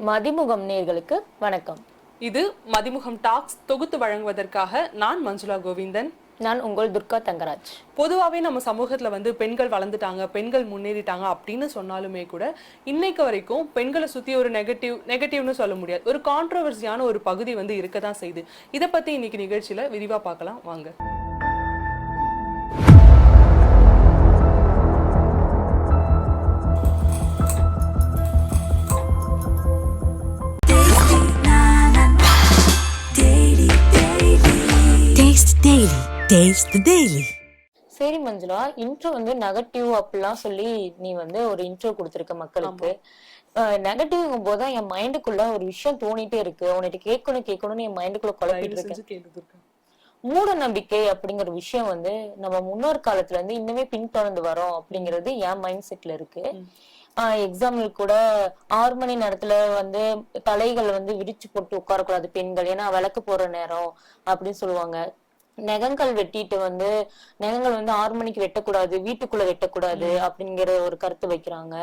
மதிமுகம் நேயர்களுக்கு வணக்கம். இது மதிமுகம் டாக்ஸ் தொகுத்து வழங்குவதற்காக நான் மஞ்சுளா கோவிந்தன். நான் உங்கள் துர்கா தங்கராஜ். பொதுவாகவே நம்ம சமூகத்துல பெண்கள் வளர்ந்துட்டாங்க, பெண்கள் முன்னேறிட்டாங்க அப்படின்னு சொன்னாலுமே கூட இன்னைக்கு வரைக்கும் பெண்களை சுத்தி ஒரு நெகட்டிவ்னு சொல்ல முடியாது, ஒரு கான்ட்ரோவர்சியான ஒரு பகுதி இருக்கதான் செய்யுது. இதை பத்தி இன்னைக்கு நிகழ்ச்சியில விரிவா பார்க்கலாம் வாங்க. சரி மஞ்சுளா, இன்ட்ரோ நெகட்டிவ் அப்படிலாம் சொல்லி நீ ஒரு இன்ட்ரோ கொடுத்திருக்க மக்களுக்கு. நெகட்டிவ்ங்கும் போதுதான் என் மைண்டுக்குள்ள ஒரு விஷயம் தோணிட்டே இருக்கு, உன்கிட்ட கேட்கணும்னு என் மைண்டுக்குள்ள குழப்பிட்டு இருக்கேன். மூட நம்பிக்கை அப்படிங்கிற விஷயம் நம்ம முன்னோர் காலத்துல இருந்து இன்னுமே பின்தொடர்ந்து வரோம் அப்படிங்கிறது என் மைண்ட் செட்ல இருக்கு. எக்ஸாம்பிள் கூட 6 மணி நேரத்துல தலைகள் விரிச்சு போட்டு உட்காரக்கூடாது பெண்கள், ஏன்னா விளக்கு போற நேரம் அப்படின்னு சொல்லுவாங்க. நகங்கள் வெட்டிட்டு நகங்கள் 6 மணிக்கு வெட்டக்கூடாது, வீட்டுக்குள்ள வெட்டக்கூடாது அப்படிங்கிற ஒரு கருத்து வைக்கிறாங்க.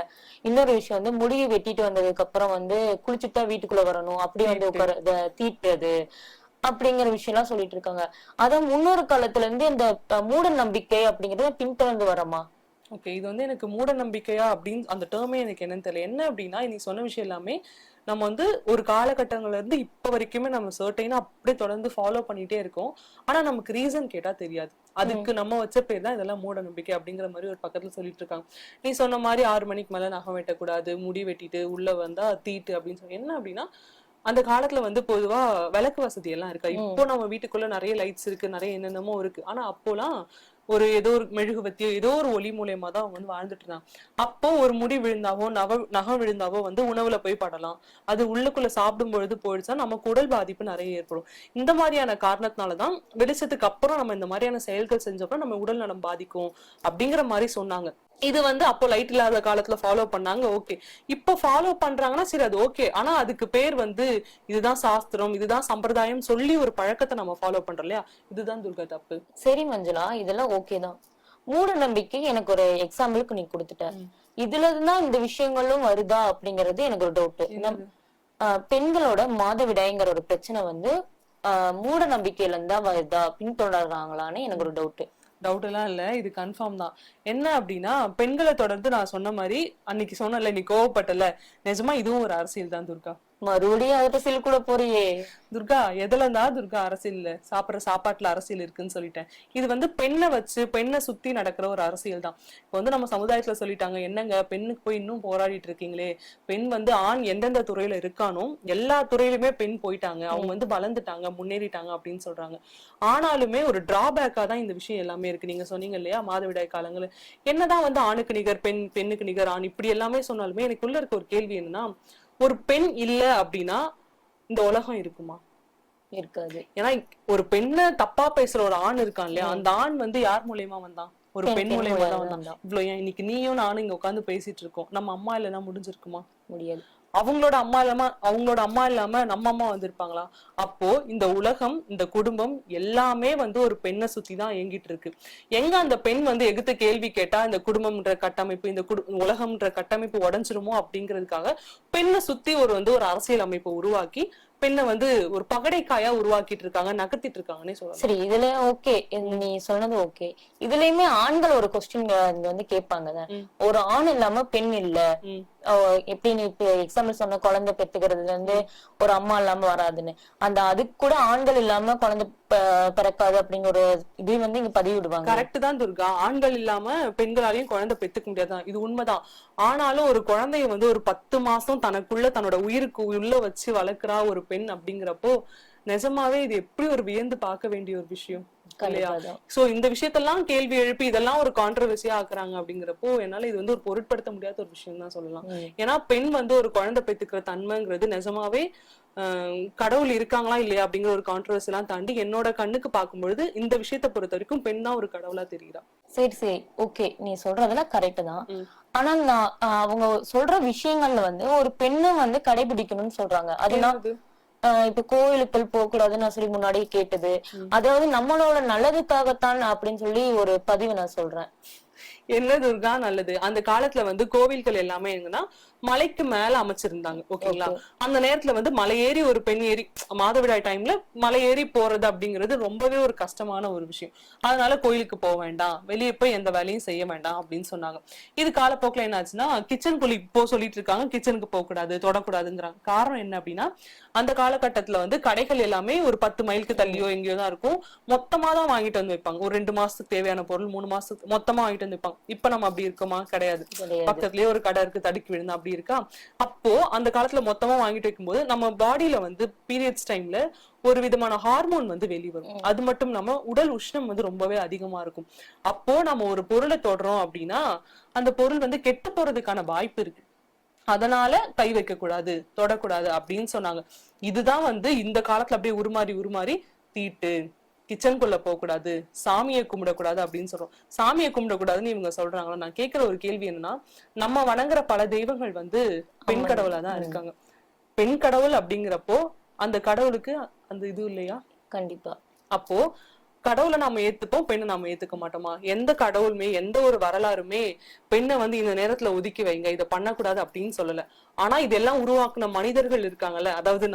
இன்னொரு விஷயம் முடியை வெட்டிட்டு வந்ததுக்கு அப்புறம் குளிச்சுட்டா வீட்டுக்குள்ள வரணும், அப்படி உட்கார தீட்டுறது அப்படிங்கிற விஷயம் எல்லாம் சொல்லிட்டு இருக்காங்க. அதான் முன்னொரு காலத்துல இருந்து இந்த மூட நம்பிக்கை அப்படிங்கறத பின்தொடர்ந்து வரமா? ஓகே, இது எனக்கு மூட நம்பிக்கையா அப்படின்னு அந்த டேர்மே எனக்கு என்னன்னு தெரியல. என்ன அப்படின்னா, நீ சொன்ன விஷயம் எல்லாமே நம்ம ஒரு காலகட்டங்கள்ல இருந்து இப்ப வரைக்குமே நம்ம சர்டைனா அப்படியே தொடர்ந்து ஃபாலோ பண்ணிட்டே இருக்கோம். ஆனா நமக்கு ரீசன் கேட்டா தெரியாது. அதுக்கு நம்ம வச்ச பேர் தான் இதெல்லாம் மூட நம்பிக்கை அப்படிங்கிற மாதிரி ஒரு பக்கத்துல சொல்லிட்டு இருக்காங்க. நீ சொன்ன மாதிரி 6 மணிக்கு மேல நகம் வெட்டக்கூடாது, முடி வெட்டிட்டு உள்ள வந்தா தீட்டு அப்படின்னு சொல்லி என்ன அப்படின்னா, அந்த காலத்துல பொதுவா விளக்கு வசதி எல்லாம் இருக்கா. இப்போ நம்ம வீட்டுக்குள்ள நிறைய லைட்ஸ் இருக்கு, நிறைய என்னென்னமோ இருக்கு. ஆனா அப்போலாம் ஏதோ ஒரு மெழுகுவத்தியோ ஏதோ ஒரு ஒளி மூலியமா தான் அவங்க வாழ்ந்துட்டு இருந்தாங்க. அப்போ ஒரு முடி விழுந்தாவோ நகம் விழுந்தாவோ உணவுல போய் படலாம். அது உள்ளுக்குள்ள சாப்பிடும் பொழுது போயிடுச்சா நமக்கு உடல் பாதிப்பு நிறைய ஏற்படும். இந்த மாதிரியான காரணத்தினாலதான் வெளிச்சத்துக்கு அப்புறம் நம்ம இந்த மாதிரியான செயல்கள் செஞ்சப்போ நம்ம உடல் நலம் பாதிக்கும் அப்படிங்கிற மாதிரி சொன்னாங்க. இது அப்போ லைட் இல்லாத காலத்துல ஃபாலோ பண்ணாங்க. ஓகே, இப்போ ஃபாலோ பண்றாங்கன்னா சரி, அது ஓகே. ஆனா அதுக்கு பேர் இதுதான் சாஸ்திரம், இதுதான் சம்பிரதாயம் சொல்லி ஒரு பழக்கத்தை நம்ம ஃபாலோ பண்றோம் இல்லையா, இதுதான் துர்கா தப்பு. சரி மஞ்சுளா, இதெல்லாம் ஓகே தான். மூட நம்பிக்கை எனக்கு ஒரு எக்ஸாம்பிளுக்கு நீ கொடுத்துட்ட. இதுல இருந்தா இந்த விஷயங்களும் வருதா அப்படிங்கறது எனக்கு ஒரு டவுட். பெண்களோட மாதவிடாய்ங்கிற ஒரு பிரச்சனை மூட நம்பிக்கையில இருந்தா வருதா, பின்தொடர்றாங்களான்னு எனக்கு ஒரு டவுட் எல்லாம் இல்ல, இது கன்ஃபார்ம் தான். என்ன அப்படின்னா, பெண்களை தொடர்ந்து நான் சொன்ன மாதிரி அன்னைக்கு சொன்னல, நீ கோவப்பட்டல, நிஜமா இதுவும் ஒரு அரசியல் தான் துர்கா. மறுபடியும் அரசியல் கூட போறியே துர்கா. எதுல இருந்தா துர்கா அரசியல்? சாப்பிடுற சாப்பாட்டுல அரசியல் இருக்குன்னு சொல்லிட்டேன். இது பெண்ணை வச்சு பெண்ணை சுத்தி நடக்கிற ஒரு அரசியல் தான். இப்போ நம்ம சமுதாயத்துல சொல்லிட்டாங்க, என்னங்க பெண்ணுக்கு போய் இன்னும் போராடிட்டு இருக்கீங்களே, பெண் ஆண் எந்தெந்த துறையில இருக்கானோ எல்லா துறையிலுமே பெண் போயிட்டாங்க, அவங்க வளர்ந்துட்டாங்க, முன்னேறிட்டாங்க அப்படின்னு சொல்றாங்க. ஆனாலுமே ஒரு டிராபேக்கா தான் இந்த விஷயம் எல்லாமே இருக்கு. நீங்க சொன்னீங்க இல்லையா, மாதவிடாய் காலங்கள் என்னதான் ஆணுக்கு நிகர் பெண், பெண்ணுக்கு நிகர் ஆண் இப்படி எல்லாமே சொன்னாலுமே எனக்குள்ள இருக்க ஒரு கேள்வி என்னன்னா, ஒரு பெண் இல்ல அப்படின்னா இந்த உலகம் இருக்குமா? இருக்காது. ஏன்னா ஒரு பெண்ணை தப்பா பேசுற ஒரு ஆண் இருக்கான் இல்லையா, அந்த ஆண் யார் மூலியமா வந்தான்? ஒரு பெண் மூலியமா தான் வந்தான். இவ்வளவு ஏன் இன்னைக்கு நீயும் நானும் இங்க உட்காந்து பேசிட்டு இருக்கோம், நம்ம அம்மா இல்லைன்னா முடிஞ்சிருக்குமா? முடியாது. அவங்களோட அம்மா இல்லாம நம்ம அம்மா வந்திருப்பாங்களா? அப்போ இந்த உலகம், இந்த குடும்பம் எல்லாமே ஒரு பெண்ணை சுத்தி தான் இயங்கிட்டு இருக்கு. எங்க அந்த பெண் எதிர்த்து கேள்வி கேட்டா இந்த குடும்பம்ன்ற கட்டமைப்பு, இந்த உலகம்ன்ற கட்டமைப்பு உடைஞ்சிருமோ அப்படிங்கிறதுக்காக பெண்ணை சுத்தி ஒரு அரசியல் அமைப்பை உருவாக்கி பெண்ணை ஒரு பகடைக்காயா உருவாக்கிட்டு இருக்காங்க, நகர்த்திட்டு இருக்காங்கன்னே சொல்லலாம். சரி, இதுல ஓகே, நீ சொன்னது ஓகே. இதுலயுமே ஆண்கள் ஒரு கொஸ்டின் கேட்பாங்க, ஒரு ஆண் இல்லாம பெண் இல்ல, எப்படி நீ இப்ப எக்ஸாம்பிள் சொன்ன குழந்தை பெத்துக்கிறதுல இருந்து ஒரு அம்மா இல்லாம வராதுன்னு, அதுக்கு கூட ஆண்கள் இல்லாம குழந்தை பிறக்காது அப்படிங்கிற ஒரு இது இங்க பதிவிடுவாங்க. கரெக்ட் தான் துர்கா, ஆண்கள் இல்லாம பெண்களாலையும் குழந்தை பெத்துக்க முடியாதான், இது உண்மைதான். ஆனாலும் ஒரு குழந்தைய ஒரு 10 மாசம் தனக்குள்ள தன்னோட உயிருக்கு உள்ள வச்சு வளர்க்கிறா ஒரு பெண் அப்படிங்கிறப்போ நிஜமாவே இது எப்படி ஒரு வியந்து பார்க்க வேண்டிய ஒரு விஷயம் இல்லையா? சோ இந்த விஷயத்தெல்லாம் கேள்வி எழுப்பி இதெல்லாம் ஒரு கான்ட்ரவர்சியா ஆக்குறாங்க அப்படிங்கிறப்போ என்னால இது ஒரு பொருட்படுத்த முடியாத ஒரு விஷயம் தான் சொல்லலாம். ஏன்னா பெண் ஒரு குழந்தை பெத்துக்கிற தன்மைங்கிறது நிஜமாவே கடவுள் இருக்காங்களா இல்லையா அப்படிங்கிற ஒரு கான்ட்ரவர்சி எல்லாம் தாண்டி என்னோட கண்ணுக்கு பார்க்கும்பொழுது இந்த விஷயத்த பொறுத்த வரைக்கும் பெண் தான் ஒரு கடவுளா தெரியுறா. சரி சரி, ஓகே, நீ சொல்றதெல்லாம் கரெக்ட் தான். ஆனா நான் அவங்க சொல்ற விஷயங்கள்ல ஒரு பெண்ணு கடைபிடிக்கணும்னு சொல்றாங்க. அதுனா இப்ப கோயிலுக்கள் போக கூடாதுன்னு நான் சொல்லி முன்னாடியே கேட்டது, அதாவது நம்மளோட நல்லதுக்காகத்தான் அப்படின்னு சொல்லி ஒரு பதிவு நான் சொல்றேன். என்ன துர்கா நல்லது, அந்த காலத்துல வந்து கோவில்கள் எல்லாமே என்னன்னா மலைக்கு மேல அமைச்சிருந்தாங்க. ஓகேங்களா? அந்த நேரத்துல வந்து மலை ஏறி ஒரு பெண் ஏறி மாதவிடாய் டைம்ல மலை ஏறி போறது அப்படிங்கிறது ரொம்பவே ஒரு கஷ்டமான ஒரு விஷயம். அதனால கோயிலுக்கு போக வேண்டாம், வெளியே போய் எந்த வேலையும் செய்ய வேண்டாம் அப்படின்னு சொன்னாங்க. இது காலப்போக்கில் என்ன ஆச்சுன்னா கிச்சனுக்குள்ள இப்போ சொல்லிட்டு இருக்காங்க கிச்சனுக்கு போக கூடாது தொடக்கூடாதுங்கிறாங்க. காரணம் என்ன அப்படின்னா அந்த காலகட்டத்துல வந்து கடைகள் எல்லாமே ஒரு 10 மைலுக்கு தள்ளியோ எங்கேயோ தான் இருக்கும். மொத்தமா தான் வாங்கிட்டு வந்து வைப்பாங்க. ஒரு 2 மாசத்துக்கு தேவையான பொருள் 3 மாசத்துக்கு மொத்தமா வாங்கிட்டு வந்து வைப்பாங்க. இப்ப நம்ம அப்படி இருக்கோமா? கிடையாது. பக்கத்துலயே ஒரு கடை இருக்கு, தடுக்கி விழுந்தா அப்படி இருக்கா? அப்போ அந்த காலத்துல மொத்தமா வாங்கிட்டு வைக்கும்போது நம்ம பாடியில வந்து பீரியட்ஸ் டைம்ல ஒரு விதமான ஹார்மோன் வந்து வெளிவரும். அது மட்டும் இல்லாம உடல் உஷ்ணம் வந்து ரொம்பவே அதிகமா இருக்கும். அப்போ நம்ம ஒரு பொருளை தொடுறோம் அப்படின்னா அந்த பொருள் வந்து கெட்டு போறதுக்கான வாய்ப்பு இருக்கு. அதனால கை வைக்க கூடாது, தொடக்கூடாது அப்படின்னு சொன்னாங்க. இதுதான் வந்து இந்த காலத்துல அப்படியே உருமாறி தீட்டு, கிச்சனுக்குள்ள போக கூடாது, சாமியை கும்பிடக்கூடாது அப்படின்னு சொல்றோம். சாமியை கும்பிடக்கூடாதுன்னு இவங்க சொல்றாங்களா? நான் கேட்கிற ஒரு கேள்வி என்னன்னா, நம்ம வணங்குற பல தெய்வங்கள் வந்து பெண் கடவுளா தான் இருக்காங்க. பெண் கடவுள் அப்படிங்கிறப்போ அந்த கடவுளுக்கு அந்த இது இல்லையா? கண்டிப்பா. அப்போ கடவுளை நாம ஏத்துப்போம், பெண்ணை நாம ஏத்துக்க மாட்டோமா? எந்த கடவுளுமே எந்த ஒரு வரலாறுமே பெண்ணை வந்து இந்த நேரத்துல ஒதுக்கி வைங்க, இதை பண்ணக்கூடாது அப்படின்னு சொல்லல. ஆனா இதெல்லாம் உருவாக்குன மனிதர்கள் இருக்காங்கல்ல, அதாவது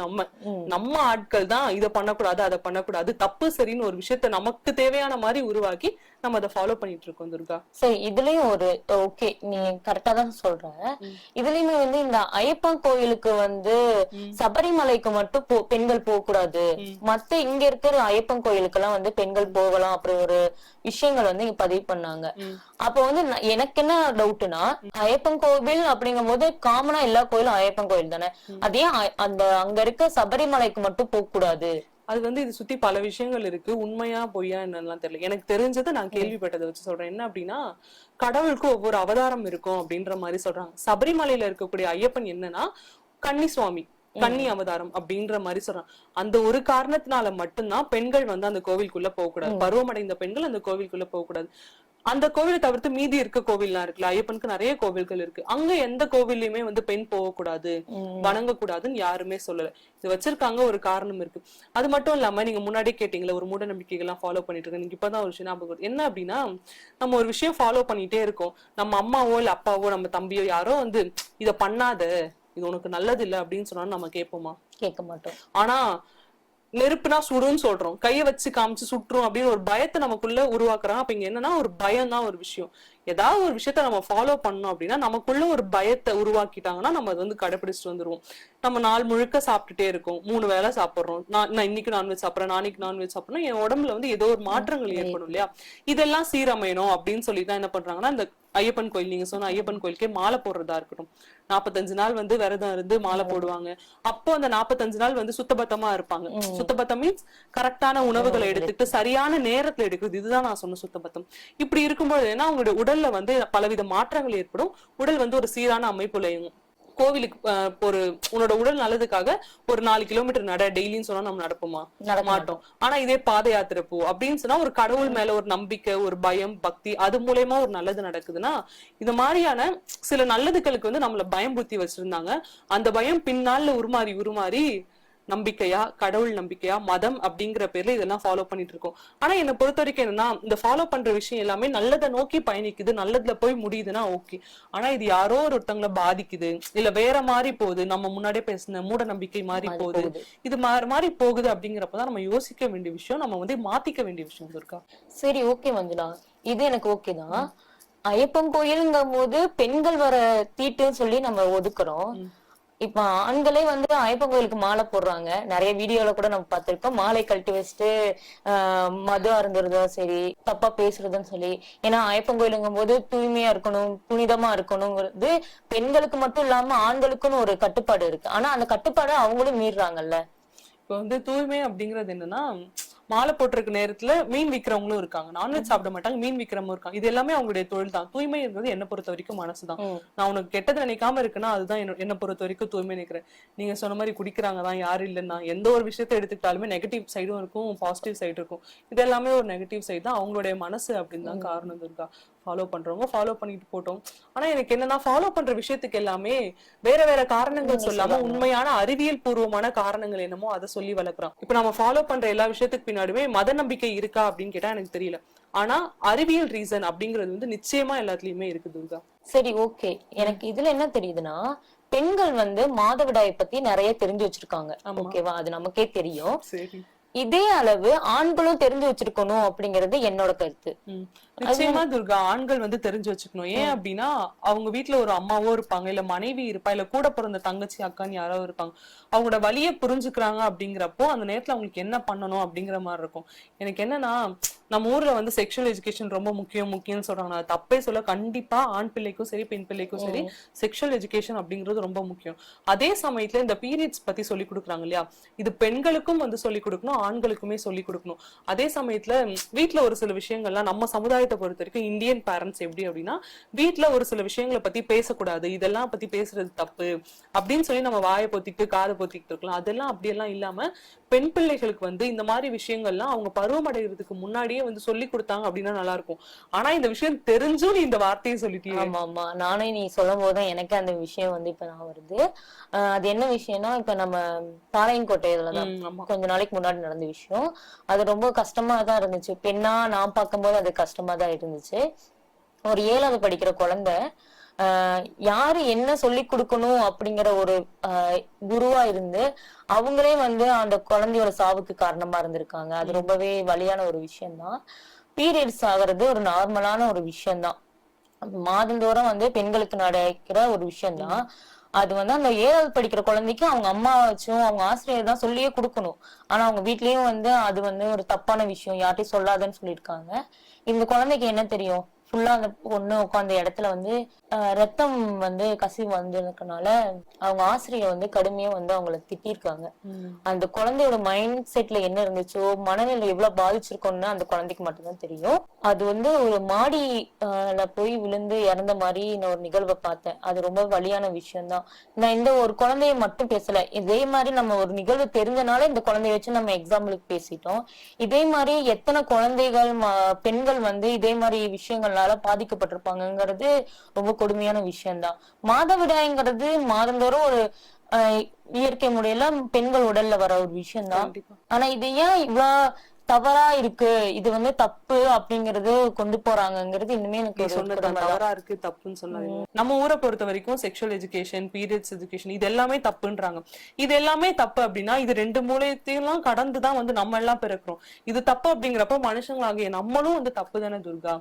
நம்ம ஆட்கள் தான் இதை பண்ணக்கூடாது அதை பண்ணக்கூடாது தப்பு சரின்னு ஒரு விஷயத்த நமக்கு தேவையான மாதிரி உருவாக்கி நம்ம அதை ஃபாலோ பண்ணிட்டு இருக்கோம் துர்கா. சரி, இதுலயும் ஒரு ஓகே, நீ கரெக்டா தான் சொல்ற. இதுலயுமே வந்து இந்த ஐயப்பன் கோயிலுக்கு வந்து சபரிமலைக்கு மட்டும் பெண்கள் போக கூடாது, மத்த இங்க இருக்கிற ஐயப்பன் கோயிலுக்கு எல்லாம் வந்து பெண்கள் போகலாம் அப்படி ஒரு விஷயங்கள் வந்து இங்க பதிவு பண்ணாங்க. அப்ப வந்து எனக்கு என்ன டவுட்னா, ஐயப்பன் கோவில் அப்படிங்கும் போது காமனா எல்லா கோயிலும் ஐயப்பன் கோயில் தானே, அதே அந்த அங்க இருக்க சபரிமலைக்கு மட்டும் போக கூடாது? அது வந்து இது சுத்தி பல விஷயங்கள் இருக்கு. உண்மையா பொய்யா என்னெல்லாம் தெரியல. எனக்கு தெரிஞ்சதை நான் கேள்விப்பட்டதை வச்சு சொல்றேன். என்ன அப்படின்னா, கடவுளுக்கு ஒவ்வொரு அவதாரம் இருக்கும் அப்படின்ற மாதிரி சொல்றாங்க. சபரிமலையில இருக்கக்கூடிய ஐயப்பன் என்னன்னா கன்னி சுவாமி, கன்னி அவதாரம் அப்படின்ற மாதிரி சொல்றாங்க. அந்த ஒரு காரணத்தினால மட்டும்தான் பெண்கள் வந்து அந்த கோவிலுக்குள்ள போக கூடாது. பருவமடைந்த பெண்கள் அந்த கோவிலுக்குள்ள போக கூடாது. அந்த கோவிலை தவிர்த்து மீதி இருக்க கோவில்லாம் இருக்குல்ல, ஐயப்பனுக்கு நிறைய கோவில்கள் இருக்கு, அங்க எந்த கோவில்லையுமே வந்து பெண் போகக்கூடாது, வணங்கக்கூடாதுன்னு யாருமே சொல்லல. இது வச்சிருக்காங்க, ஒரு காரணம் இருக்கு. அது மட்டும் இல்லாம நீங்க முன்னாடியே கேட்டீங்களா ஒரு மூட நம்பிக்கைகள்லாம் ஃபாலோ பண்ணிட்டு இருக்கேன். நீங்க இப்பதான் ஒரு விஷயம் ஞாபகம் என்ன அப்படின்னா, நம்ம ஒரு விஷயம் ஃபாலோ பண்ணிட்டே இருக்கோம். நம்ம அம்மாவோ இல்ல அப்பாவோ நம்ம தம்பியோ யாரோ வந்து இத பண்ணாத, இது உனக்கு நல்லது இல்ல அப்படின்னு சொன்னாலும் நம்ம கேட்போமா? கேட்க மாட்டோம். ஆனா நெருப்புனா சுடுன்னு சொல்றோம், கைய வச்சு காமிச்சு சுட்டுரும் அப்படின்னு ஒரு பயத்தை நமக்குள்ள உருவாக்குறாங்க. அப்ப இங்க என்னன்னா ஒரு பயம் தான் ஒரு விஷயம். ஏதாவது ஒரு விஷயத்த நம்ம ஃபாலோ பண்ணோம் அப்படின்னா நமக்குள்ள ஒரு பயத்தை உருவாக்கிட்டாங்கன்னா நம்ம அதை வந்து கடைபிடிச்சிட்டு வந்துருவோம். நம்ம நாள் முழுக்க சாப்பிட்டுட்டே இருக்கோம், 3 வேளை சாப்பிடுறோம், நான் இன்னைக்கு நான்வெஜ் சாப்பிட்றேன், நாளைக்கு நான்வெஜ் சாப்பிடணும், என் உடம்புல வந்து ஏதோ ஒரு மாற்றங்கள் ஏற்படும் இல்லையா? இதெல்லாம் சீரமையணும் அப்படின்னு சொல்லிதான் என்ன பண்றாங்கன்னா, இந்த ஐயப்பன் கோயில், நீங்க சொன்ன ஐயப்பன் கோயிலுக்கே மாலை போடுறதா இருக்கட்டும், 45 நாள் வந்து விரதம் இருந்து மாலை போடுவாங்க. அப்போ அந்த 45 நாள் வந்து சுத்தபத்தமா இருப்பாங்க. சுத்தபத்தம் மீன்ஸ் கரெக்டான உணவுகளை எடுத்துட்டு சரியான நேரத்துல எடுக்கிறது. இதுதான் நான் சொன்ன சுத்தபத்தம். இப்படி இருக்கும்போது ஏன்னா அவங்களுடைய உடல்ல வந்து பலவித மாற்றங்கள் ஏற்படும். உடல் வந்து ஒரு சீரான அமைப்புல இயங்கும். கோவிலுக்கு ஒரு உன்னோட உடல் நல்லதுக்காக ஒரு 4 கிலோமீட்டர் நட டெய்லின்னு சொன்னா நம்ம நடப்போமா? மாட்டோம். ஆனா இதே பாத யாத்திரை போ அப்படின்னு சொன்னா ஒரு கடவுள் மேல ஒரு நம்பிக்கை, ஒரு பயம், பக்தி, அது மூலயமா ஒரு நல்லது நடக்குதுன்னா, இந்த மாதிரியான சில நல்லதுகளுக்கு வந்து நம்மள பயம் புத்தி வச்சிருந்தாங்க. அந்த பயம் பின்னால உருமாறி நம்பிக்கையா, கடவுள் நம்பிக்கையா, மதம் அப்படிங்கிற பேர்ல இதெல்லாம் ஃபாலோ பண்ணிட்டு இருக்கோம். ஆனா என்னை பொறுத்த வரைக்கும் என்னன்னா, இந்த ஃபாலோ பண்ற விஷயம் எல்லாமே நல்லதை நோக்கி பயணிக்குது, நல்லதுல போய் முடியுதுன்னா ஓகே. ஆனா இது யாரோ ஒருத்தவங்களை பாதிக்குது, இல்ல வேற மாதிரி போகுது, நம்ம முன்னாடியே பேசின மூட நம்பிக்கை மாதிரி போகுது, இது மாதிரி போகுது அப்படிங்கிறப்பதான் நம்ம யோசிக்க வேண்டிய விஷயம், நம்ம வந்து மாத்திக்க வேண்டிய விஷயம் இருக்கா. சரி, ஓகே மஞ்சுளா, இது எனக்கு ஓகே தான். ஐயப்பன் கோயிலுங்கும் போது பெண்கள் வர தீட்டுன்னு சொல்லி நம்ம ஒதுக்குறோம். இப்ப ஆண்களே வந்து ஐயப்பன் கோயிலுக்கு மாலை போடுறாங்க, நிறைய வீடியோல கூட நம்ம பார்த்திருக்கோம். மாலை கழட்டி வச்சுட்டு மது அருந்துறதும் சரி, தப்பா பேசுறதும் சரி. ஏன்னா ஐயப்பன் கோயிலுங்கும் போது தூய்மையா இருக்கணும், புனிதமா இருக்கணுங்கிறது பெண்களுக்கு மட்டும் இல்லாம ஆண்களுக்குன்னு ஒரு கட்டுப்பாடு இருக்கு. ஆனா அந்த கட்டுப்பாடு அவங்களும் மீறாங்கல்ல. இப்ப வந்து தூய்மை அப்படிங்கிறது என்னன்னா, மாலை போட்டிருக்க நேரத்துல மீன் விக்கிறவங்களும் இருக்காங்க, நான்வெஜ் சாப்பிட மாட்டாங்க, மீன் விக்கிறவங்க இருக்காங்க. இது எல்லாமே அவங்களுடைய தொழில் தான். தூய்மைங்கிறது என்ன பொறுத்த வரைக்கும் மனசுதான். நான் உனக்கு கெட்டது நினைக்காம இருக்குன்னா அதுதான் என்ன பொறுத்த வரைக்கும் தூய்மை நினைக்கிறேன். நீங்க சொன்ன மாதிரி குடிக்கிறாங்க தான், யாரும் இல்லைன்னா எந்த ஒரு விஷயத்த எடுத்துக்கிட்டாலுமே நெகட்டிவ் சைடும் இருக்கும், பாசிட்டிவ் சைடு இருக்கும். இது எல்லாமே ஒரு நெகட்டிவ் சைடு தான், அவங்களுடைய மனசு அப்படின்னு தான் காரணம் இருக்கா. ஃபாலோ பண்றவங்க ஃபாலோ பண்ணிட்டு போட்டோம். ஆனா எனக்கு என்னன்னா ஃபாலோ பண்ற விஷயத்துக்கு எல்லாமே வேற வேற காரணங்கள் சொல்லாம உண்மையான அறிவியல் பூர்வமான காரணங்கள் என்னமோ அதை சொல்லி வளர்க்குறோம். இப்ப நம்ம ஃபாலோ பண்ற எல்லா விஷயத்துக்கு பின்னாடியுமே மத நம்பிக்கை இருக்கா அப்படின்னு கேட்டா எனக்கு தெரியல. ஆனா அறிவியல் ரீசன் அப்படிங்கிறது வந்து நிச்சயமா எல்லாத்துலயுமே இருக்கு துர்கா. சரி, ஓகே. எனக்கு இதுல என்ன தெரியுதுன்னா, பெண்கள் வந்து மாதவிடாயை பத்தி நிறைய தெரிஞ்சு வச்சிருக்காங்க. ஓகேவா? அது நமக்கே தெரியும். சரி, இதே அளவு ஆண்களும் தெரிஞ்சு வச்சிருக்கணும் அப்படிங்கறது என்னோட கருத்து. நிச்சயமா துர்கா, ஆண்கள் வந்து தெரிஞ்சு வச்சுக்கணும். ஏன் அப்படின்னா அவங்க வீட்டுல ஒரு அம்மாவோ இருப்பாங்க, இல்ல மனைவி இருப்பா, இல்ல கூட பிறந்த தங்கச்சி அக்கான்னு யாரோ இருப்பாங்க. அவங்களோட வலியை புரிஞ்சுக்கிறாங்க அப்படிங்கிறப்போ அந்த நேரத்துல அவங்களுக்கு என்ன பண்ணணும் அப்படிங்கிற மாதிரி இருக்கும். எனக்கு என்னன்னா, நம்ம ஊர்ல வந்து செக்ஷுவல் எஜுகேஷன் ரொம்ப முக்கியம்னு சொல்றாங்க. நான் தப்பே சொல்ல. கண்டிப்பா ஆண் பிள்ளைக்கும் சரி பெண் பிள்ளைக்கும் சரி செக்ஷுவல் எஜுகேஷன் அப்படிங்கிறது ரொம்ப முக்கியம். அதே சமயத்துல இந்த பீரியட்ஸ் பத்தி சொல்லி கொடுக்குறாங்க இல்லையா, இது பெண்களுக்கும் வந்து சொல்லி கொடுக்கணும், ஆண்களுக்குமே சொல்லி கொடுக்கணும். அதே சமயத்துல வீட்டுல ஒரு சில விஷயங்கள்லாம் நம்ம சமுதாயத்தை பொறுத்த வரைக்கும் இந்தியன் பேரண்ட்ஸ் எப்படி அப்படின்னா, வீட்டுல ஒரு சில விஷயங்களை பத்தி பேசக்கூடாது, இதெல்லாம் பத்தி பேசுறது தப்பு அப்படின்னு சொல்லி நம்ம வாயை பொத்திக்கிட்டு காதை பொத்திக்கிட்டு இருக்கலாம். அதெல்லாம் அப்படியெல்லாம் இல்லாம பெண் பிள்ளைகளுக்கு வந்து இந்த மாதிரி விஷயங்கள்லாம் அவங்க பருவம் அடைகிறதுக்கு முன்னாடியே வந்து சொல்லி கொடுத்தாங்க அப்படின்னா நல்லா இருக்கும். ஆனா இந்த விஷயம் தெரிஞ்சும் நீ இந்த வார்த்தையை சொல்லிட்டீங்க. ஆமா ஆமா, நானே நீ சொல்லும் போதுதான் எனக்கு அந்த விஷயம் வந்து இப்ப நான் வருது. அது என்ன விஷயம்னா, இப்ப நம்ம பாளையங்கோட்டை இதுலதான் கொஞ்ச நாளைக்கு முன்னாடி நடந்த விஷயம். அது ரொம்ப கஷ்டமா தான் இருந்துச்சு. பெண்ணா நான் பார்க்கும்போது அது கஷ்டமா தான் இருந்துச்சு. ஒரு 7வது படிக்கிற குழந்தை யாரு என்ன சொல்லி கொடுக்கணும் அப்படிங்கிற ஒரு குருவா இருந்து அவங்களே வந்து அந்த குழந்தையோட சாவுக்கு காரணமா இருந்திருக்காங்க. அது ரொம்பவே வலியான ஒரு விஷயம்தான். பீரியட்ஸ் ஆகிறது ஒரு நார்மலான ஒரு விஷயம்தான். மாதந்தோறும் வந்து பெண்களுக்கு நடக்கிற ஒரு விஷயம்தான். அது வந்து அந்த 7வது படிக்கிற குழந்தைக்கு அவங்க அம்மா வச்சும் அவங்க ஆசிரியர் தான் சொல்லியே கொடுக்கணும். ஆனா அவங்க வீட்லயும் வந்து அது வந்து ஒரு தப்பான விஷயம், யார்ட்டையும் சொல்லாதன்னு சொல்லியிருக்காங்க. இந்த குழந்தைக்கு என்ன தெரியும்? ஃபுல்லா அந்த பொண்ணு உட்காந்த இடத்துல வந்து ரத்தம் வந்து கசிவு வந்ததுனால அவங்க ஆசிரியர் வந்து கடுமையா வந்து அவங்கள திட்டிருக்காங்க. அந்த குழந்தையோட மைண்ட் செட்ல என்ன இருந்துச்சோ, மனநிலை எவ்வளவு பாதிச்சிருக்கோம்னு அந்த குழந்தைக்கு மட்டும்தான் தெரியும். அது வந்து ஒரு மாடில போய் விழுந்து இறந்த மாதிரி நான் ஒரு நிகழ்வை பார்த்தேன். அது ரொம்ப வலியான விஷயம்தான். நான் இந்த ஒரு குழந்தைய மட்டும் பேசல, இதே மாதிரி நம்ம ஒரு நிகழ்வு தெரிஞ்சனால இந்த குழந்தைய வச்சு நம்ம எக்ஸாம்பிளுக்கு பேசிட்டோம். இதே மாதிரி எத்தனை குழந்தைகள் பெண்கள் வந்து இதே மாதிரி விஷயங்கள்னால பாதிக்கப்பட்டிருப்பாங்கிறது ரொம்ப கொடுமையான விஷயம்தான். மாதவிடாய்ங்கிறது மாதந்தோறும் ஒரு இயற்கை முறையில பெண்கள் உடல்ல வர ஒரு விஷயம்தான். ஆனா இது ஏன் இவ்வளவு தவறா இருக்கு, இது வந்து தப்பு அப்படிங்கறது கொண்டு போறாங்கிறது இன்னுமே எனக்கு தவறா இருக்கு, தப்புன்னு சொன்னாங்க. நம்ம ஊரை பொறுத்த வரைக்கும் செக்ஷுவல் எஜுகேஷன், பீரியட்ஸ் எஜுகேஷன் இது எல்லாமே தப்புன்றாங்க. இது எல்லாமே தப்பு அப்படின்னா இது 2 மூலையத்தையும் கடந்துதான் வந்து நம்ம எல்லாம் பிறக்கிறோம். இது தப்பு அப்படிங்கிறப்ப மனுஷங்களாகிய நம்மளும் வந்து தப்பு தானே துர்கா.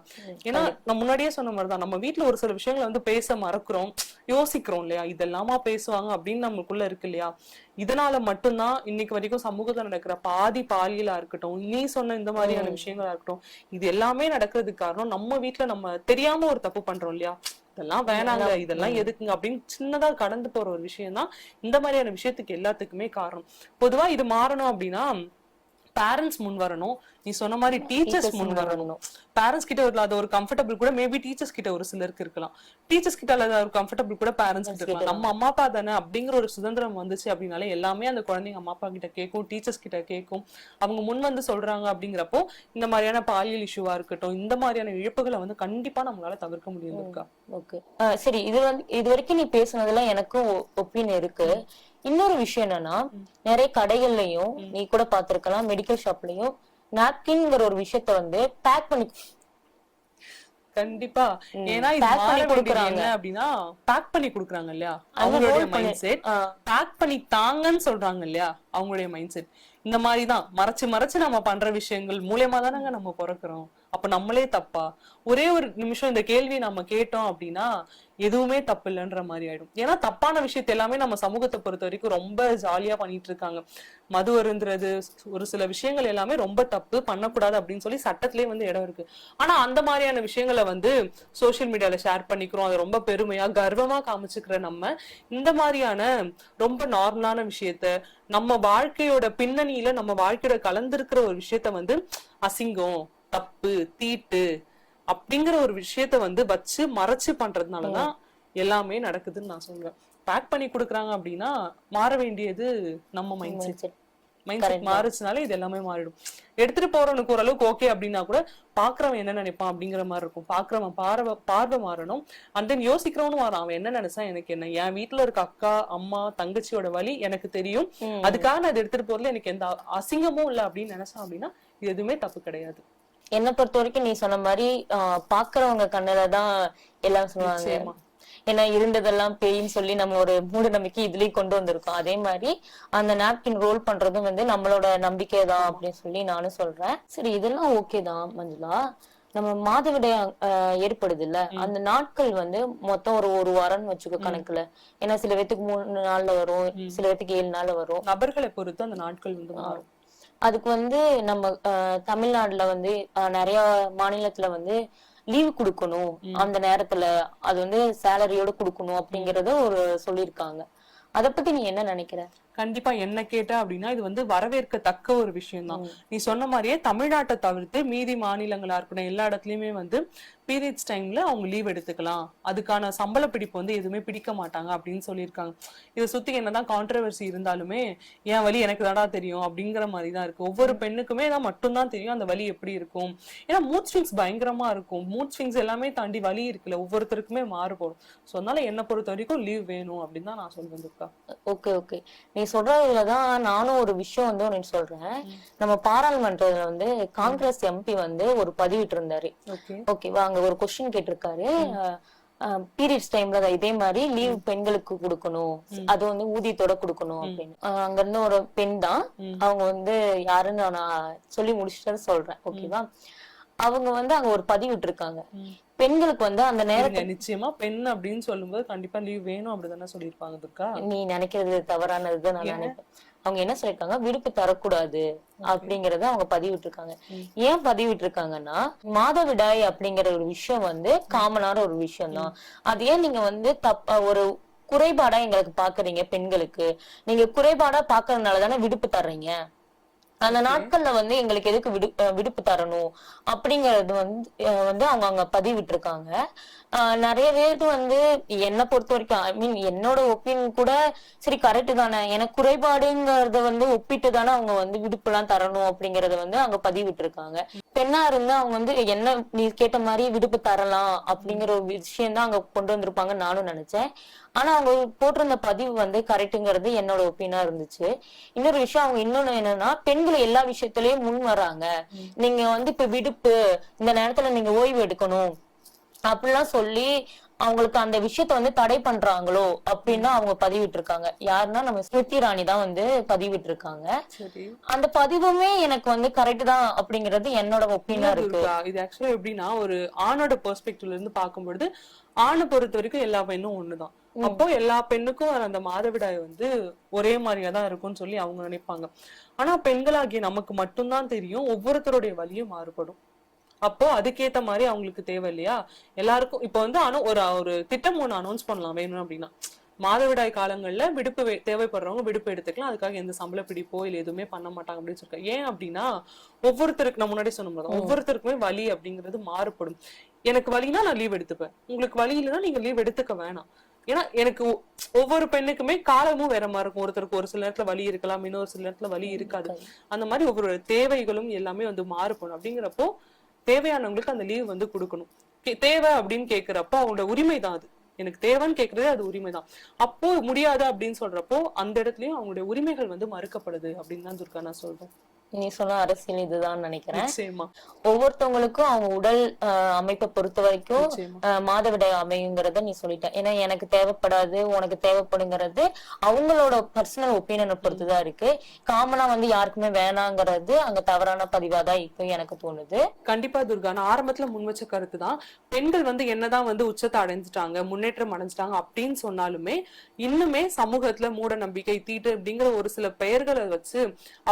ஏன்னா நான் முன்னாடியே சொன்ன மாதிரிதான், நம்ம வீட்டுல ஒரு சில விஷயங்களை வந்து பேச மறக்கிறோம், யோசிக்கிறோம் இல்லையா, இதெல்லாமா பேசுவாங்க அப்படின்னு நமக்குள்ள இருக்கு இல்லையா. இதனால மட்டும்தான் இன்னைக்கு வரைக்கும் சமூகத்துல நடக்கிற பாதி பாலியலா இருக்கட்டும், நீ சொன்ன இந்த மாதிரியான விஷயங்களா இருக்கட்டும், இது எல்லாமே நடக்கிறதுக்கு காரணம் நம்ம வீட்டுல நம்ம தெரியாம ஒரு தப்பு பண்றோம் இல்லையா, இதெல்லாம் வேணாங்க, இதெல்லாம் எதுக்குங்க அப்படின்னு சின்னதா கடந்து போற ஒரு விஷயம் தான் இந்த மாதிரியான விஷயத்துக்கு எல்லாத்துக்குமே காரணம். பொதுவா இது மாறணும் அப்படின்னா பேரண்ட்ஸ் முன் வரணும், நீ சொன்ன மாதிரி டீச்சர்ஸ் முன் வரணும். பேரண்ட்ஸ் கிட்ட அது ஒரு கம்ஃபர்டபிள் கூட மேபி டீச்சர்ஸ் கிட்ட ஒரு சிலருக்கு இருக்கலாம், டீச்சர்ஸ் கிட்ட அல்லது ஒரு கம்ஃபர்டபிள் கூட பேரண்ட்ஸ் கிட்ட இருக்கலாம். நம்ம அம்மா அப்பா தானே அப்படிங்கிற ஒரு சுதந்திரம் வந்துச்சு அப்படின்னாலே எல்லாமே அந்த குழந்தைங்க அம்மா அப்பா கிட்ட கேட்கும், டீச்சர்ஸ் கிட்ட கேட்கும். அவங்க முன் வந்து சொல்றாங்க அப்படிங்கிறப்போ இந்த மாதிரியான பாலியல் இஷ்யூவா இருக்கட்டும், இந்த மாதிரியான இழப்புகளை வந்து கண்டிப்பா நம்மளால தவிர்க்க முடியும் இருக்கா. ஓகே, சரி. இது வரைக்கும் நீ பேசுனதுல எனக்கும் ஒப்பீனியன் இருக்கு. இன்னொரு விஷயம் என்னன்னா, நிறைய கடைகள்லயும் நீ கூட பாத்திருக்கலாம், மெடிக்கல் ஷாப்லயும் நாப்கின்ங்கிற ஒரு விஷயத்த வந்து பேக் பண்ணி கண்டிப்பா. ஏன்னா இது மாற வேண்டியது என்ன அப்படின்னா பேக் பண்ணி குடுக்குறாங்க இல்லையா, அவங்களுடைய மைண்ட் செட். பேக் பண்ணி தாங்கன்னு சொல்றாங்க இல்லையா, அவங்களுடைய மைண்ட் செட். இந்த மாதிரிதான் மறைச்சு மறைச்சு நம்ம பண்ற விஷயங்கள் மூலியமா தானங்க நம்ம பிறக்கிறோம். அப்ப நம்மளே தப்பா? ஒரே ஒரு நிமிஷம் இந்த கேள்வி நம்ம கேட்டோம் அப்படின்னா எதுவுமே தப்பு இல்லைன்ற மாதிரி ஆயிடும். ஏன்னா தப்பான விஷயத்த எல்லாமே நம்ம சமூகத்தை பொறுத்த வரைக்கும் ரொம்ப ஜாலியா பண்ணிட்டு இருக்காங்க. மது அருந்துறது, ஒரு சில விஷயங்கள் எல்லாமே ரொம்ப தப்பு, பண்ணக்கூடாது அப்படின்னு சொல்லி சட்டத்திலேயே வந்து இடம் இருக்கு. ஆனா அந்த மாதிரியான விஷயங்களை வந்து சோசியல் மீடியால ஷேர் பண்ணிக்கிறோம், அதை ரொம்ப பெருமையா கர்வமா காமிச்சுக்கிற நம்ம இந்த மாதிரியான ரொம்ப நார்மலான விஷயத்த நம்ம வாழ்க்கையோட பின்னணியில நம்ம வாழ்க்கையோட கலந்திருக்கிற ஒரு விஷயத்த வந்து அசிங்கம், தப்பு, தீட்டு அப்படிங்கிற ஒரு விஷயத்த வந்து வச்சு மறைச்சு பண்றதுனாலதான் எல்லாமே நடக்குதுன்னு நான் சொல்றேன். பேக் பண்ணி கொடுக்குறாங்க அப்படின்னா மாற வேண்டியது நம்ம மைண்ட் செட். மைண்ட் செட் மாறுச்சுனாலே இது எல்லாமே மாறிடும். எடுத்துட்டு போறவனுக்கு ஓரளவுக்கு ஓகே அப்படின்னா கூட பாக்குறவன் என்ன நினைப்பான் அப்படிங்கிற மாதிரி இருக்கும். பாக்குறவன் பார்வை மாறணும். அண்ட் தென் யோசிக்கிறவனும் மாறும். அவன் என்ன நினைச்சா எனக்கு என்ன, என் வீட்டுல இருக்க அக்கா அம்மா தங்கச்சியோட வலி எனக்கு தெரியும், அதுக்காக நான் அதை எடுத்துட்டு போறதுல எனக்கு எந்த அசிங்கமும் இல்லை அப்படின்னு நினைச்சான் அப்படின்னா இது எதுவுமே தப்பு கிடையாது. என்ன பொறுத்த வரைக்கும் நீ சொன்ன மாதிரி பாக்குறவங்க கண்ணுலதான் எல்லாம் சொல்லுவாங்க. ஏன்னா இருந்ததெல்லாம் பேயின்னு சொல்லி நம்ம ஒரு மூட நம்பிக்கை இதுலயும் கொண்டு வந்திருக்கோம். அதே மாதிரி அந்த நாப்கின் ரோல் பண்றதும் வந்து நம்மளோட நம்பிக்கை தான் அப்படின்னு சொல்லி நானும் சொல்றேன். சரி, இதெல்லாம் ஓகே தான் மஞ்சுளா. நம்ம மாதவிடாய் ஏற்படுது இல்ல, அந்த நாட்கள் வந்து மொத்தம் ஒரு வாரம்னு வச்சுக்கோ கணக்குல. ஏன்னா சில பேத்துக்கு 3 நாள்ல வரும், சில பேத்துக்கு 7 நாள்ல வரும். நபர்களை பொறுத்து அந்த நாட்கள் வந்து மாறும். அதுக்கு வந்து நம்ம தமிழ்நாடுல வந்து நிறைய மாநிலத்துல வந்து லீவு கொடுக்கணும், அந்த நேரத்துல அது வந்து சேலரியோட கொடுக்கணும் அப்படிங்கறத ஒரு சொல்லிருக்காங்க. அத பத்தி நீ என்ன நினைக்கிற? கண்டிப்பா என்ன கேட்ட அப்படின்னா இது வந்து வரவேற்கத்தக்க ஒரு விஷயம் தான். நீ சொன்ன மாதிரியே தமிழ்நாட்டை தவிர்த்து மீதி மாநிலங்களா இருக்கணும் எல்லா இடத்துலயுமே வந்து பீரியட்ஸ் டைம்ல அவங்க லீவ் எடுத்துக்கலாம், அதுக்கான சம்பள பிடிப்பு வந்து எதுவுமே பிடிக்க மாட்டாங்க அப்படின்னு சொல்லியிருக்காங்க. இதை சுத்தி என்னதான் கான்ட்ரவர்சி இருந்தாலுமே என் வலி எனக்கு தானா தெரியும் அப்படிங்கிற மாதிரி தான் இருக்கு. ஒவ்வொரு பெண்ணுக்குமே தான் மட்டும்தான் தெரியும் அந்த வலி எப்படி இருக்கும். ஏன்னா மூட் ஸ்விங்ஸ் பயங்கரமா இருக்கும். மூட் ஸ்விங்ஸ் எல்லாமே தாண்டி வலி இருக்குல்ல, ஒவ்வொருத்தருக்குமே மாறுபடும். ஸோ அதனால என்னை பொறுத்த வரைக்கும் லீவ் வேணும் அப்படின்னு தான் நான் சொல்வேன் துர்கா. ஓகே ஓகே, நீ சொல்றதுலதான் நானும் ஒரு விஷயம் வந்து ஒன்னு சொல்றேன். நம்ம பாராளுமன்றத்துல வந்து காங்கிரஸ் எம்பி வந்து ஒரு பதிவிட்டு இருந்தாரு. ஓகேவா, அங்க ஒரு கொஸ்டின் கேட்டிருக்காரு. பீரியட்ஸ் டைம்ல இதே மாதிரி லீவ் பெண்களுக்கு கொடுக்கணும், அது வந்து ஊதியத்தோட கொடுக்கணும் அப்படின்னு. அங்க இருந்து ஒரு பெண் தான், அவங்க வந்து யாருன்னு நான் சொல்லி முடிச்சுட்டு சொல்றேன். ஓகேவா, அவங்க வந்து அங்க ஒரு பதிவிட்டு இருக்காங்க. பெண்களுக்கு வந்து அந்த நேரத்துல நிச்சயமா பெண் அப்படின்னு சொல்லும்போது கண்டிப்பா லீவ் வேணும் அப்படிதானே சொல்லிருப்பாங்க துர்கா. நீ நினைக்கிறது தவறானதுதான் நான் நினைப்பேன். அவங்க என்ன சொல்லிருக்காங்க, விடுப்பு தரக்கூடாது அப்படிங்கறத அவங்க பதிவிட்டு இருக்காங்க. ஏன் பதிவிட்டு இருக்காங்கன்னா, மாதவிடாய் அப்படிங்கிற ஒரு விஷயம் வந்து காமனான ஒரு விஷயம் தான். அது ஏன் நீங்க வந்து ஒரு குறைபாடா எங்களுக்கு பாக்குறீங்க? பெண்களுக்கு நீங்க குறைபாடா பாக்குறதுனாலதானே விடுப்பு தர்றீங்க. அந்த நாட்கள்ல வந்து எங்களுக்கு எதுக்கு விடுப்பு தரணும் அப்படிங்கறது வந்து அவங்க அங்க பதிவிட்டு இருக்காங்க. நிறைய பேருக்கு வந்து என்ன பொறுத்த வரைக்கும், ஐ மீன் என்னோட ஒப்பீனியன் கூட சரி கரெக்ட் தானே, எனக்கு குறைபாடுங்கறத வந்து ஒப்பிட்டு தானே அவங்க வந்து விடுப்பு எல்லாம் தரணும் அப்படிங்கறத வந்து அங்க பதிவிட்டு இருக்காங்க. பெண்ணா இருந்தா அவங்க வந்து என்ன நீ கேட்ட மாதிரி விடுப்பு தரலாம் அப்படிங்கிற ஒரு விஷயம் தான் அங்க கொண்டு வந்திருப்பாங்க நானும் நினைச்சேன். ஆனா அவங்க போட்டிருந்த பதிவு வந்து கரெக்டுங்கிறது என்னோட ஒப்பீனா இருந்துச்சு. இன்னொரு விஷயம், அவங்க இன்னொன்னு என்னன்னா, பெண்களை எல்லா விஷயத்திலயும் முன் வராங்க. நீங்க வந்து இப்ப விடுப்பு இந்த நேரத்துல நீங்க ஓய்வு எடுக்கணும் அப்படிலாம் சொல்லி அவங்களுக்கு அந்த விஷயத்த வந்து தடை பண்றாங்களோ அப்படின்னு அவங்க பதிவிட்டு இருக்காங்க. யாருன்னா நம்ம ஸ்மிருதி இராணி தான் வந்து பதிவிட்டு இருக்காங்க. அந்த பதிவுமே எனக்கு வந்து கரெக்ட் தான் அப்படிங்கறது என்னோட ஒப்பீனியா இருக்கு. இது ஆக்சுவலா எப்படின்னா, ஒரு ஆணோட பெர்ஸ்பெக்டிவ்ல இருந்து பார்க்கும்பொழுது ஆணை பொறுத்த வரைக்கும் எல்லா பெண்ணும் ஒண்ணுதான். அப்போ எல்லா பெண்ணுக்கும் அந்த மாதவிடாய் வந்து ஒரே மாதிரியாதான் இருக்கும்னு சொல்லி அவங்க நினைப்பாங்க. ஆனா பெண்களாகிய நமக்கு மட்டும்தான் தெரியும் ஒவ்வொருத்தருடைய வலியும் மாறுபடும். அப்போ அதுக்கேத்த மாதிரி அவங்களுக்கு தேவை இல்லையா எல்லாருக்கும். இப்ப வந்து ஒரு திட்டம் ஒண்ணு அனௌன்ஸ் பண்ணலாம் வேணும் அப்படின்னா, மாதவிடாய் காலங்கள்ல விடுப்பு தேவைப்படுறவங்க விடுப்பு எடுத்துக்கலாம், அதுக்காக எந்த சம்பள பிடிப்போ இல்ல எதுவுமே பண்ண மாட்டாங்க அப்படின்னு சொல்லிருக்காங்க. ஏன் அப்படின்னா ஒவ்வொருத்தருக்கு நான் முன்னாடி சொன்ன மாதிரி ஒவ்வொருத்தருக்குமே வலி அப்படிங்கிறது மாறுபடும். எனக்கு வலினா நான் லீவ் எடுத்துப்பேன், உங்களுக்கு வலி இல்லைன்னா நீங்க லீவ் எடுத்துக்க வேணாம். ஏன்னா எனக்கு ஒவ்வொரு பெண்ணுக்குமே காலமும் வேற மாதிரி இருக்கும். ஒருத்தருக்கு ஒரு சில நேரத்துல வலி இருக்கலாம், இன்னொரு சில நேரத்துல வலி இருக்காது. அந்த மாதிரி ஒவ்வொரு தேவைகளும் எல்லாமே வந்து மாறுபடும். அப்படிங்கிறப்போ தேவையானவங்களுக்கு அந்த லீவ் வந்து கொடுக்கணும். தேவை அப்படின்னு கேக்குறப்போ அவங்களோட உரிமை தான் அது. எனக்கு தேவைன்னு கேக்குறதே அது உரிமைதான். அப்போ முடியாது அப்படின்னு சொல்றப்போ அந்த இடத்துலயும் அவங்களுடைய உரிமைகள் வந்து மறுக்கப்படுது அப்படின்னு தான் துர்கா நான் சொல்றேன். நீ சொன்ன அரசியல் இதுதான் நினைக்கிறேன். ஒவ்வொருத்தவங்களுக்கும் அவங்க உடல் அமைப்பை பொறுத்த வரைக்கும் மாதவிடாய் அமையுங்கிறத நீ சொல்லிட்ட. ஏன்னா எனக்கு தேவைப்படாது உனக்கு தேவைப்படுங்கிறது அவங்களோட பர்சனல் ஒப்பீனியனை பொறுத்துதான் இருக்கு. காமனா வந்து யாருக்குமே வேணாங்கிறது அங்க தவறான பதிவாதான் இப்போ எனக்கு தோணுது. கண்டிப்பா துர்கா, நான் ஆரம்பத்துல முன் வச்ச கருத்து தான். பெண்கள் வந்து என்னதான் வந்து உச்சத்தை அடைஞ்சிட்டாங்க, முன்னேற்றம் அடைஞ்சிட்டாங்க அப்படின்னு சொன்னாலுமே இன்னுமே சமூகத்துல மூட நம்பிக்கை தீட்டு அப்படிங்கிற ஒரு சில பெயர்களை வச்சு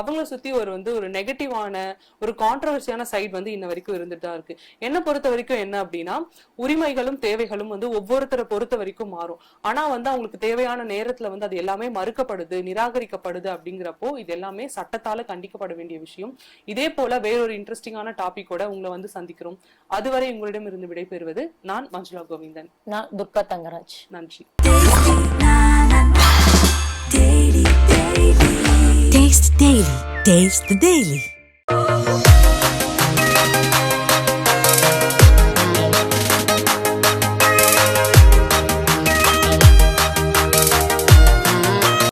அவங்கள சுத்தி ஒரு நெகட்டிவான ஒரு கான்ட்ரவர்சியான சைட் வந்து இன்ன வரைக்கும் இருந்துட்டா இருக்கு. என்ன பொறுத்த வரைக்கும் என்ன அப்படின்னா, உரிமைகளும் தேவைகளும் வந்து ஒவ்வொருத்தரை பொறுத்த வரைக்கும் மாறும். ஆனா வந்து அவங்களுக்கு தேவையான நேரத்துல வந்து அது எல்லாமே மறுக்கப்படுது, நிராகரிக்கப்படுது. அப்படிங்கிறப்போ இது எல்லாமே சட்டத்தால கண்டிக்கப்பட வேண்டிய விஷயம். இதே போல வேறொரு இன்ட்ரெஸ்டிங்கான டாபிக்கோட உங்களை வந்து சந்திக்கிறோம். அதுவரை உங்களிடம் இருந்து விடைபெறுவது நான் மஞ்சுளா கோவிந்தன். நான் துர்கா தங்கராஜ். நன்றி. Taste Daily. Taste the Daily.